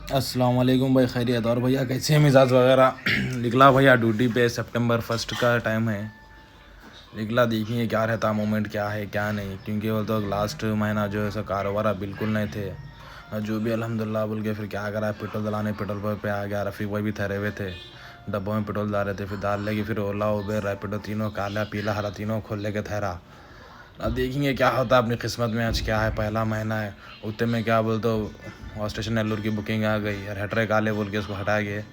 अस्सलाम वालेकुम भाई, खैरियत? और भैया कैसे हैं मिजाज वगैरह? निकला भैया ड्यूटी पे, सितंबर 1 का टाइम है। निकला, देखेंगे क्या रहता, मोमेंट क्या है क्या नहीं, क्योंकि वो तो लास्ट महीना जो है सो कारोबार बिल्कुल नहीं थे। और जो भी अल्हम्दुलिल्लाह बोल के फिर क्या करा, पेट्रोल डलाने पेट्रोल पंप पे आ गया। रफ़ीक भाई भी ठहरे हुए थे, डब्बों में पेट्रोल डाल रहे थे। फिर डाल लेके फिर ओला उबेर रैपिडो तीनों, काला पीला हरा तीनों खोल लेके ठहरा। अब देखेंगे क्या होता है अपनी किस्मत में। आज क्या है, पहला महीना है। उतने में क्या बोलते हो, स्टेशन नेल्लूर की बुकिंग आ गई। हेटरे काले बोल के उसको हटा गए।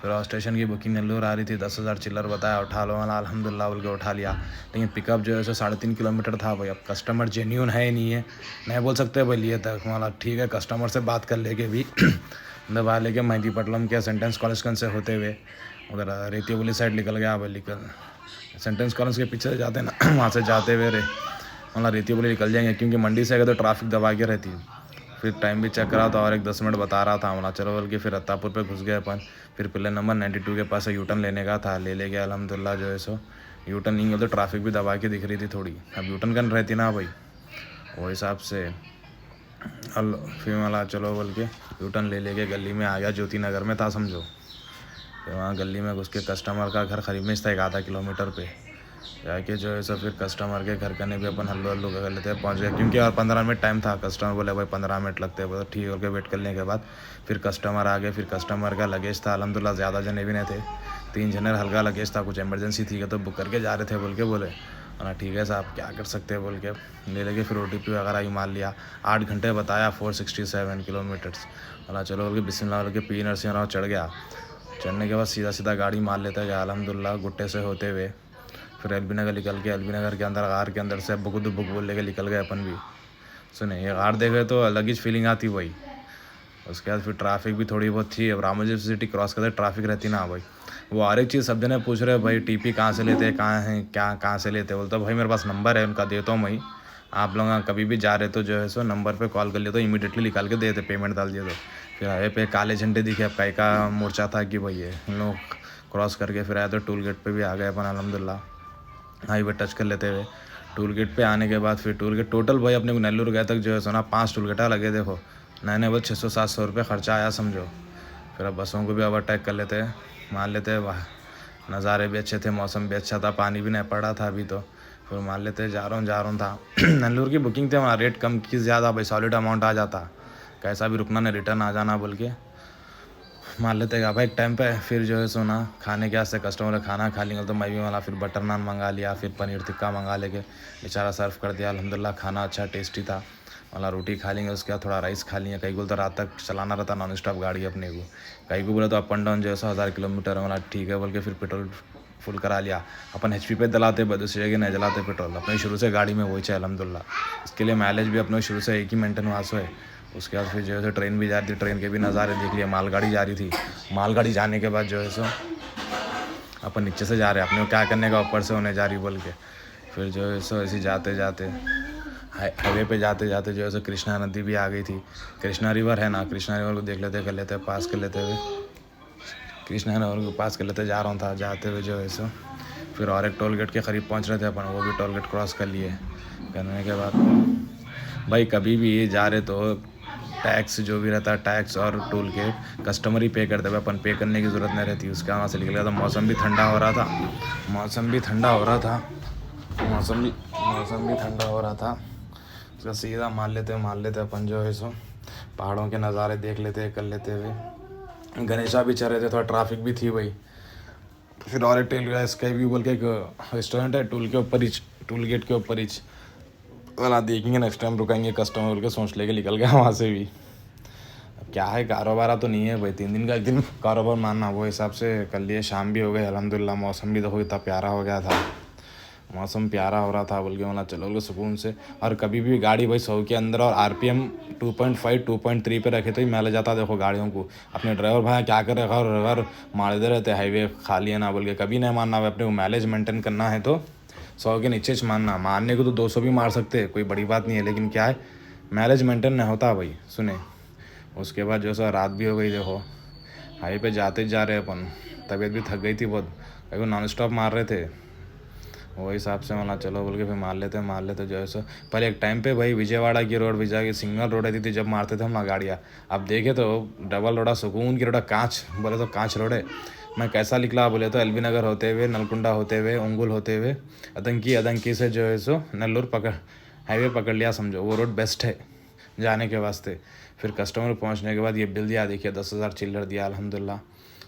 फिर स्टेशन की बुकिंग नेल्लूर आ रही थी, 10,000 चिल्लर बताया, उठा लो वाला, अल्हम्दुलिल्लाह बोल के उठा लिया। लेकिन पिकअप जो है सो 3.5 किलोमीटर था भाई। अब कस्टमर जेन्यून है ही नहीं है, नहीं बोल सकते भाई लिए तक वाला। ठीक है, कस्टमर से बात कर लेके भी दबा लेके मेहदीपट्टनम के सेंटेंस कॉलेज से होते हुए उधर रेती वाली साइड निकल गया भाई। निकल सेंटेंस कॉलेज के पीछे जाते ना वहाँ से जाते हुए मतलब रेती वाली निकल जाएंगे, क्योंकि मंडी से अगर तो ट्रैफिक दबा के रहती। फिर टाइम भी चेक करा था और एक 10 मिनट बता रहा था हमारा। चलो बोल के फिर रत्तापुर पे घुस गए अपन। फिर पिलर नंबर 92 के पास यूटर्न लेने का था, ले गया अल्हम्दुलिल्लाह जो है सो। यूटर्न नहीं हो तो ट्रैफिक भी दबा के दिख रही थी थोड़ी। अब यूटर्न करनी रहती ना भाई, वो हिसाब से फिर वाला चलो बोल के यूटर्न ले के गली में आ गया। ज्योति नगर में था समझो। फिर वहाँ गली में घुस के कस्टमर का घर करीब में था, एक आधा किलोमीटर पे जाके जो है सो फिर कस्टमर के घर करने भी अपन हल्लो हल्लो कर लेते हैं, पहुँच गए। क्योंकि और 15 मिनट टाइम था। कस्टमर बोले भाई 15 मिनट लगते हैं, बोले ठीक है। वेट करने के बाद फिर कस्टमर आ गए। फिर कस्टमर का लगेज था अल्हम्दुलिल्लाह, ज़्यादा जने भी नहीं थे, 3 जने हल्का लगेज था। कुछ इमरजेंसी थी तो बुक करके जा रहे थे बोल के बोले। ना ठीक है साहब, क्या कर सकते हैं बोल के ले लेके फिर OTP वगैरह ही मार लिया। 8 घंटे बताया, 467 किलोमीटर्स। बोला चलो बोल के बिस्मिल्लाह बोल के पी नरसिंह राव चढ़ गया। चढ़ने के बाद सीधा सीधा गाड़ी मार लेता गया अल्हम्दुलिल्लाह, गुट्टे से होते हुए। फिर एल बी नगर निकल के, एल बी नगर के अंदर गार के अंदर से बुक बुक बोल लेके निकल गए अपन भी। सुने ये गार देखे तो अलग ही फीलिंग आती भाई। उसके बाद फिर ट्रैफिक भी थोड़ी बहुत थी। अब रामोजी सिटी क्रॉस करते ट्रैफिक रहती ना भाई। वो हर एक चीज़ सब जने पूछ रहे भाई TP कहाँ से लेते हैं, कहाँ हैं, क्या कहाँ से लेते हैं। बोलता भाई मेरे पास नंबर है उनका, देता हूँ मैं। आप लोग कभी भी जा रहे तो जो है सो नंबर पे कॉल कर लिए तो इमीडिएटली निकाल के देते, पेमेंट डाल दिए तो। फिर हाईवे पे काले झंडे दिखे। अब कई का मोर्चा था कि भाई ये इन लोग क्रॉस करके फिर आए तो टोल गेट पे भी आ गए अपन अल्हम्दुलिल्लाह, हाईवे टच कर लेते हुए। टोल गेट पे आने के बाद फिर टोल गेट टोटल भाई अपने को नेल्लूर गए तक जो है सोना 5 टोल गेटा लगे। देखो नए नए बस 600-700 रुपये खर्चा आया समझो। फिर अब बसों को भी ओवरटेक कर लेते हैं, मान लेते हैं। वाह, नज़ारे भी अच्छे थे, मौसम भी अच्छा था, पानी भी नहीं पड़ा था अभी तो। फिर मान लेते जा रहा हूँ था नेल्लूर की बुकिंग थी हमारा, रेट कम की ज़्यादा भाई, सॉलिड अमाउंट आ जाता। कैसा भी रुकना नहीं, रिटर्न आ जाना बोल के मान लेते हैं भाई एक टाइम पे। फिर जो है सोना खाने के वास्ते कस्टमर ने खाना खा लिया तो मैं भी वाला फिर बटर नान मंगा लिया, फिर पनीर टिक्का मंगा लेके बेचारा सर्व कर दिया। अल्हम्दुलिल्लाह खाना अच्छा टेस्टी था वाला। रोटी खा लेंगे, उसके बाद थोड़ा राइस खा लिया। कई को तो रात तक चलाना रहता नॉन स्टॉप गाड़ी अपने को। कई को बोला तो अप एंड डाउन जो है 1000 किलोमीटर वाला ठीक है बोल के फिर पेट्रोल फुल करा लिया। अपन HP पे जलाते दूसरी जगह नहीं जलाते पेट्रोल, अपने शुरू से गाड़ी में वही चाहिए अल्हम्दुलिल्लाह। इसके लिए माइलेज भी अपने शुरू से एक ही मेंटेन हुआ सो है। उसके बाद फिर जो है ट्रेन भी जा रही थी, ट्रेन के भी नज़ारे देख लिए। मालगाड़ी जा रही थी, मालगाड़ी जाने के बाद जो है सो अपन नीचे से जा रहे हैं, अपने को क्या करने का ऊपर से होने जा रही बोल के। फिर जो है सो ऐसे जाते जाते हाईवे पे जाते जाते जो है सो कृष्णा नदी भी आ गई थी। कृष्णा रिवर है ना, कृष्णा रिवर को देख लेते कर लेते पास कर लेते हुए, कृष्णा रिवर को पास कर लेते जा रहा था जाते हुए जो है सो। फिर और एक टोल गेट के करीब पहुंच रहे थे अपन, वो भी टोल गेट क्रॉस कर लिए। करने के बाद भाई कभी भी ये जा रहे तो टैक्स जो भी रहता है, टैक्स और टोल गेट कस्टमर ही पे करते हुए, अपन पे करने की ज़रूरत नहीं रहती। उसके वहाँ से निकल गया था। मौसम भी ठंडा हो रहा था, मौसम भी ठंडा हो रहा था, मौसम भी ठंडा हो रहा था। उसका सीधा मान लेते अपन जो है सो पहाड़ों के नज़ारे देख लेते कर लेते हुए। गणेशा भी चल रहे थे, थोड़ा ट्रैफिक भी थी भाई। फिर और एक टेल स्काई व्यू बोल के एक रेस्टोरेंट है टोल के ऊपर ही, टोल गेट के ऊपर ही वाला। देखेंगे नेक्स्ट टाइम रुकेंगे कस्टमर बोल के सोच लेके निकल गया वहाँ से भी। अब क्या है, कारोबार तो नहीं है भाई, 3 दिन का एक दिन कारोबार मानना, वो हिसाब से कर लिए। शाम भी हो गई अल्हम्दुलिल्लाह, मौसम भी देखो इतना प्यारा हो गया था, मौसम प्यारा हो रहा था बोल के बोला चलो बोल सुकून से। और कभी भी गाड़ी भाई 100 के अंदर और RPM 2.5 2.3 पे रखे तो ही मैलेज आता। देखो गाड़ियों को अपने ड्राइवर भाई क्या करे, घर मारते रहते हाईवे खाली है ना बोल के। कभी नहीं मानना भाई, अपने को मैलेज मेंटेन करना है तो 100 के नीचे मारना। मारने को तो 200 भी मार सकते हैं, कोई बड़ी बात नहीं है, लेकिन क्या है मैनेज मेंटेन नहीं होता भाई। सुने उसके बाद जो सो रात भी हो गई। देखो हाईवे पे जाते जा रहे अपन, तबीयत भी थक गई थी बहुत, कहीं नॉन स्टॉप मार रहे थे। वही हिसाब से मतलब चलो बोल के फिर मार लेते जो है सो। पर एक टाइम पे भाई विजयवाड़ा की रोड विजय की सिंगल रोड रहती थी जब मारते थे हम लोग गाड़ियाँ। अब देखे तो डबल रोडा सुकून की रोडा कांच, बोले तो कांच रोड है। मैं कैसा निकला बोले तो एलबी नगर होते हुए, नलकुंडा होते हुए, उंगुल होते हुए, अदंकी से जो है सो नेल्लूर पकड़ हाईवे पकड़ लिया समझो। वो रोड बेस्ट है जाने के वास्ते। फिर कस्टमर पहुंचने के बाद ये बिल दिया, देखिए 10,000 चिल्लर दिया अल्हम्दुलिल्लाह।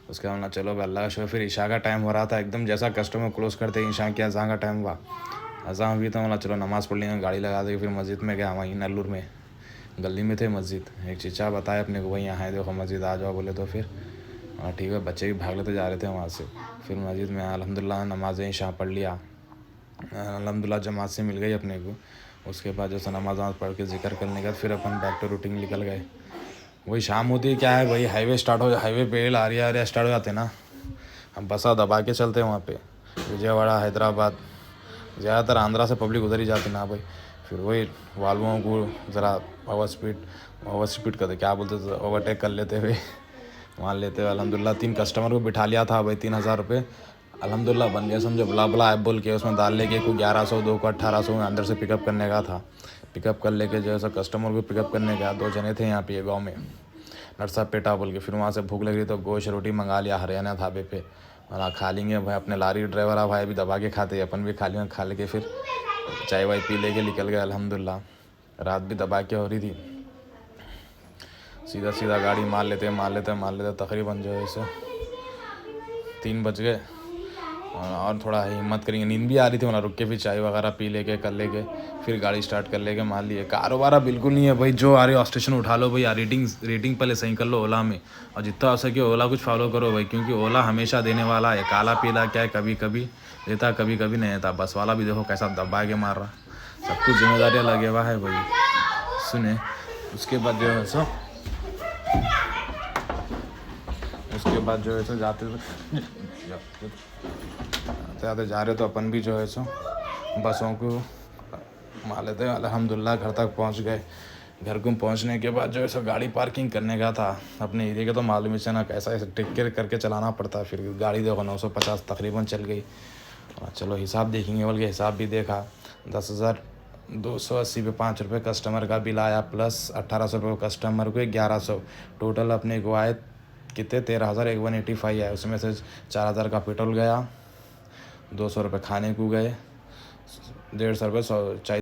उसके बाद चलो भाई अल्लाह का शुक्र। फिर ईशा का टाइम हो रहा था एकदम, जैसा कस्टमर क्लोज करते ही ईशा की अज़ान का टाइम हुआ। अज़ान हुई तो मतलब चलो नमाज़ पढ़ लेंगे, गाड़ी लगा देंगे। फिर मस्जिद में गया, वहीं नेल्लूर में गली में थे मस्जिद। एक चीचा बताए अपने को, वहीं यहाँ है देखो मस्जिद, आ जाओ बोले तो फिर हाँ ठीक है। बच्चे भी भाग लेते जा रहे थे वहाँ से। फिर मस्जिद में अल्हम्दुलिल्लाह नमाज़ ईशा पढ़ लिया, अल्हम्दुलिल्लाह जमात से मिल गई अपने को। उसके बाद जैसे नमाज पढ़ के ज़िक्र करने के बाद फिर अपन बैक टू रूटीन निकल गए। वही शाम होती है क्या है भाई, हाईवे स्टार्ट हो, हाईवे पे आ रहा स्टार्ट हो जाते ना, हम बसा दबा के चलते हैं वहाँ पे। विजयवाड़ा हैदराबाद ज़्यादातर आंध्रा से पब्लिक उधर ही जाती ना भाई। फिर वही वाल्वों को ज़रा ओवर स्पीड करते क्या बोलते थे, ओवरटेक कर लेते हुए वहाँ लेते हुए अल्हम्दुलिल्लाह 3 कस्टमर को बिठा लिया था भाई। 3,000 रुपये अल्हम्दुलिल्लाह बन गया समझो। बुला बुला ऐप बोल के उसमें डाल लेके, को 1100, 2 को 1800 में अंदर से पिकअप करने का था। पिकअप कर लेके जो है कस्टमर को पिकअप करने गया। 2 जने थे यहाँ पे गाँव में, नरसा पेटा बोल के। फिर वहाँ से भूख लग रही तो गोश्त रोटी मंगा लिया हरियाणा ढाबे पे, और खा लेंगे भाई। अपने लारी ड्राइवर आ भाई अभी दबा के खाते, अपन भी खा लेंगे। खा लेके फिर चाय वाय पी लेके निकल गए अल्हम्दुलिल्लाह। रात भी दबा के हो रही थी, सीधा गाड़ी मार लेते तकरीबन जो है सो 3 बज गए। और थोड़ा हिम्मत करेंगे, नींद भी आ रही थी, वहाँ रुक के फिर चाय वगैरह पी लेके कर लेके फिर गाड़ी स्टार्ट कर लेके मार लिए। कारोबार बिल्कुल नहीं है भाई, जो आ रही हो स्टेशन उठा लो भाई। रेटिंग पहले सही कर लो ओला में, और जितना हो सके ओला कुछ फॉलो करो भाई, क्योंकि ओला हमेशा देने वाला है। काला पीला क्या है, कभी कभी देता कभी कभी नहीं देता। बस वाला भी देखो कैसा दबा के मार रहा, सब कुछ जिम्मेदारियाँ लगे हुआ है भाई। सुने उसके बाद जो है सो जाते जा रहे तो अपन भी जो है सो बसों को मान लेते हैं। अल्हम्दुलिल्लाह घर तक पहुंच गए। घर को पहुंचने के बाद जो है सो गाड़ी पार्किंग करने का था अपने एरिया का, तो मालूम ही ना कैसा ऐसे टिक करके चलाना पड़ता है। फिर गाड़ी देखो 950 तकरीबन चल गई। चलो हिसाब देखेंगे बोल के हिसाब भी देखा, 10,280 पे 5 रुपये कस्टमर का बिल आया, प्लस 1,800 रुपये कस्टमर को, 1,100 टोटल अपने को आए कितने, 13,185 आए। उसमें से 4,000 का पेट्रोल गया, 200 रुपये खाने को गए, 150 रुपये चाय